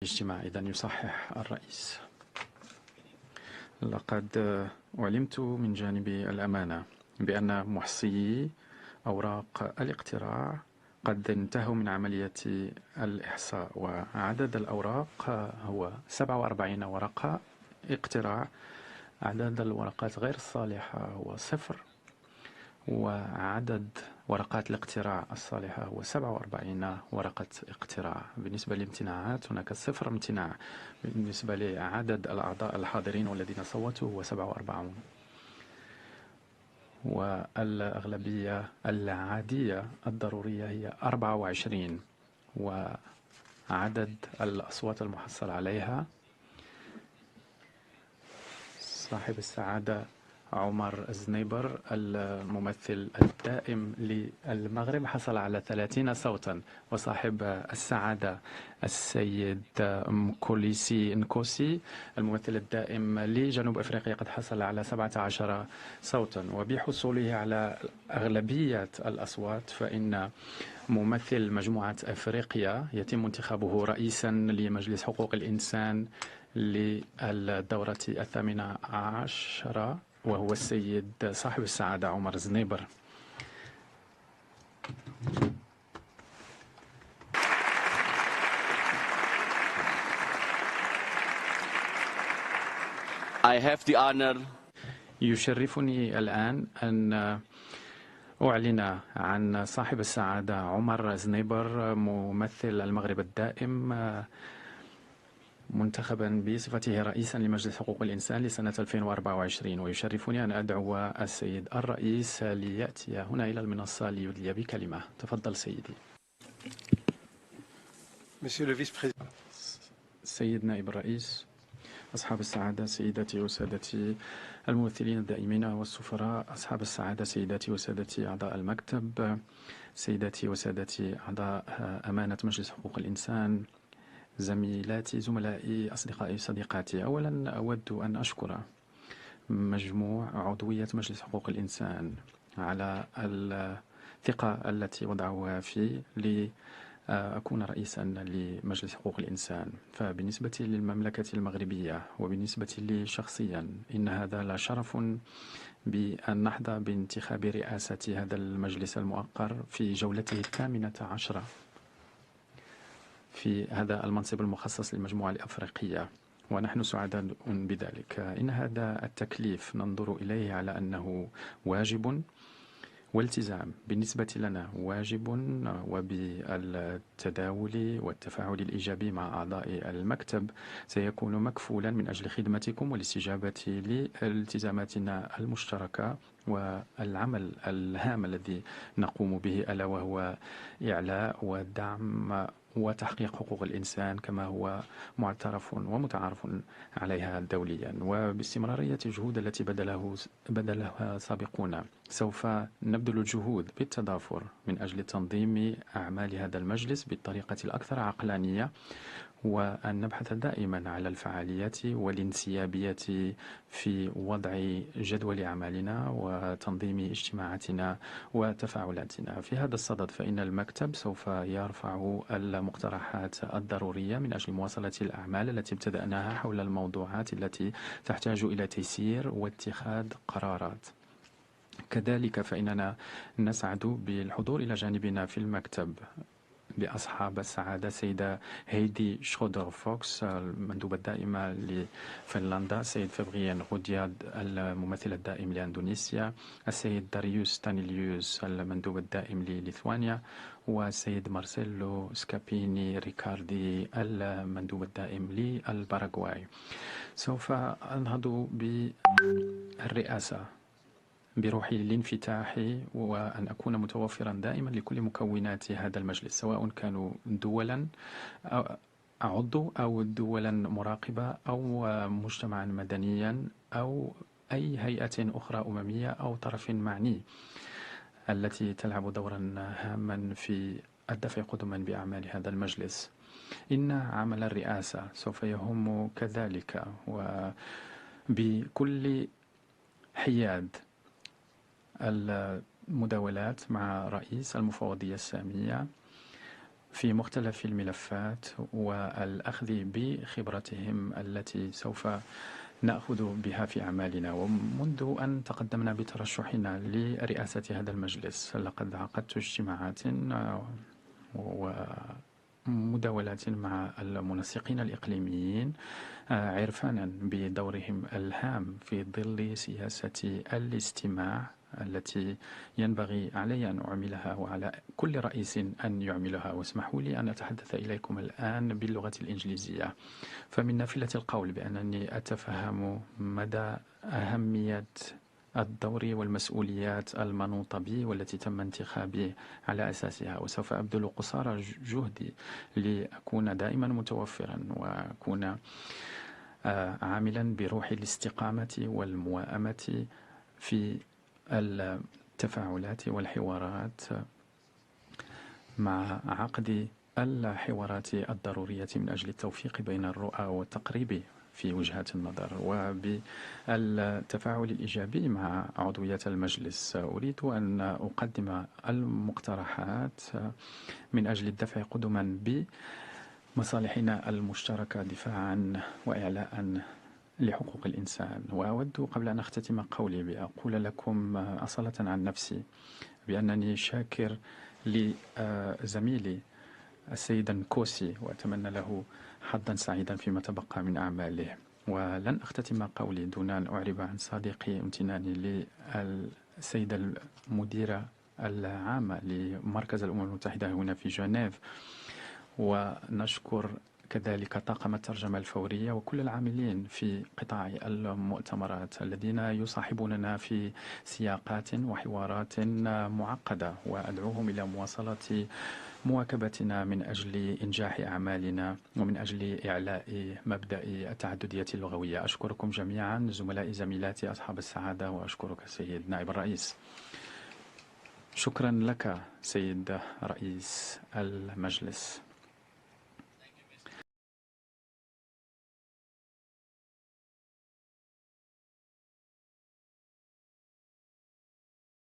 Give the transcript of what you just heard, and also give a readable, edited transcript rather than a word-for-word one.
الاجتماع. إذن يصحح الرئيس: لقد علمت من جانب الأمانة بأن محصيي أوراق الاقتراع قد انتهوا من عملية الإحصاء، وعدد الأوراق هو 47 ورقة اقتراع. عدد الورقات غير الصالحة هو 0، وعدد ورقات الاقتراع الصالحة هو 47 ورقة اقتراع. بالنسبة للامتناعات هناك 0 امتناع. بالنسبة لعدد الأعضاء الحاضرين والذين صوتوا هو 47، والأغلبية العادية الضرورية هي 24. وعدد الأصوات المحصل عليها: صاحب السعادة عمر زنيبر الممثل الدائم للمغرب حصل على 30 صوتا، وصاحب السعادة السيد مكوليسي نكوسي الممثل الدائم لجنوب أفريقيا قد حصل على 17 صوتا. وبحصوله على أغلبية الأصوات فإن ممثل مجموعة أفريقيا يتم انتخابه رئيسا لمجلس حقوق الإنسان للدورة 18، وهو السيد صاحب السعادة عمر زنيبر. I have the honor. يشرفني الآن أن أعلن عن صاحب السعادة عمر زنيبر ممثل المغرب الدائم منتخبا بصفته رئيسا لمجلس حقوق الإنسان لسنة 2024. ويشرفني أن أدعو السيد الرئيس ليأتي هنا إلى المنصة ليدلي بكلمة. تفضل سيدي. سيد نائب الرئيس، أصحاب السعادة، سيداتي وسادتي الممثلين الدائمين والسفراء، أصحاب السعادة، سيداتي وسادتي أعضاء المكتب، سيداتي وسادتي أعضاء أمانة مجلس حقوق الإنسان، زميلاتي، زملائي، أصدقائي، صديقاتي. أولا أود أن أشكر مجموع عضوية مجلس حقوق الإنسان على الثقة التي وضعوها في لأكون رئيسا لمجلس حقوق الإنسان. فبالنسبة للمملكة المغربية وبالنسبة لي شخصيا إن هذا لشرف بأن نحظى بانتخاب رئاسة هذا المجلس المؤقر في جولته 18 في هذا المنصب المخصص للمجموعة الأفريقية، ونحن سعداء بذلك. إن هذا التكليف ننظر إليه على أنه واجب والتزام بالنسبة لنا، واجب وبالتداول والتفاعل الإيجابي مع أعضاء المكتب سيكون مكفولا من أجل خدمتكم والاستجابة لالتزاماتنا المشتركة والعمل الهام الذي نقوم به، ألا وهو إعلاء ودعم وتحقيق حقوق الإنسان كما هو معترف ومتعارف عليها دوليا، وباستمرارية الجهود التي بدلها سابقون. سوف نبذل الجهود بالتضافر من أجل تنظيم أعمال هذا المجلس بالطريقة الأكثر عقلانية، وأن نبحث دائما على الفعالية والانسيابية في وضع جدول أعمالنا وتنظيم اجتماعاتنا وتفاعلاتنا. في هذا الصدد فإن المكتب سوف يرفع المقترحات الضرورية من أجل مواصلة الأعمال التي ابتدأناها حول الموضوعات التي تحتاج إلى تيسير واتخاذ قرارات. كذلك فإننا نسعد بالحضور إلى جانبنا في المكتب بأصحاب السعادة سيدة هيدي شرودر فوكس المندوبة الدائمة لفنلندا، السيد فبريان غودياد الممثل الدائم لأندونيسيا، السيد داريوس تانيليوس المندوب الدائم لليثوانيا، والسيد مارسيلو سكابيني ريكاردي المندوب الدائم للباراغواي. سوف أنهض بالرئاسة بروح الانفتاح وأن أكون متوفرا دائما لكل مكونات هذا المجلس، سواء كانوا دولا أعضو أو دولا مراقبة أو مجتمعا مدنيا أو أي هيئة أخرى أممية أو طرف معني التي تلعب دورا هاما في الدفع قدما بأعمال هذا المجلس. إن عمل الرئاسة سوف يهم كذلك وبكل حياد المداولات مع رئيس المفوضية السامية في مختلف الملفات والأخذ بخبرتهم التي سوف نأخذ بها في أعمالنا. ومنذ أن تقدمنا بترشحنا لرئاسة هذا المجلس لقد عقدت اجتماعات ومداولات مع المنسقين الإقليميين عرفانا بدورهم الهام في ظل سياسة الاستماع التي ينبغي علي أن أعملها وعلى كل رئيس أن يعملها. واسمحوا لي أن أتحدث إليكم الآن باللغة الإنجليزية، فمن نافلة القول بأنني أتفهم مدى أهمية الدور والمسؤوليات المنوطة بي والتي تم انتخابي على أساسها، وسوف أبذل قصارى جهدي لأكون دائما متوفرا وأكون عاملا بروح الاستقامة والموائمة في التفاعلات والحوارات مع عقد الحوارات الضرورية من أجل التوفيق بين الرؤى والتقريب في وجهات النظر وبالتفاعل الإيجابي مع عضوية المجلس. أريد أن أقدم المقترحات من أجل الدفع قدما بمصالحنا المشتركة دفاعا وإعلاء لحقوق الإنسان. وأود قبل أن أختتم قولي بأقول لكم أصالة عن نفسي بأنني شاكر لزميلي السيد نكوسي وأتمنى له حظا سعيدا فيما تبقى من أعماله. ولن أختتم قولي دون أن أعرب عن صديقي امتناني للسيدة المديرة العامة لمركز الأمم المتحدة هنا في جنيف، ونشكر كذلك طاقم الترجمة الفورية وكل العاملين في قطاع المؤتمرات الذين يصاحبوننا في سياقات وحوارات معقدة، وأدعوهم إلى مواصلة مواكبتنا من أجل إنجاح أعمالنا ومن أجل إعلاء مبدأ التعددية اللغوية. أشكركم جميعا زملائي زميلاتي أصحاب السعادة، وأشكرك سيد نائب الرئيس. شكرا لك سيد رئيس المجلس.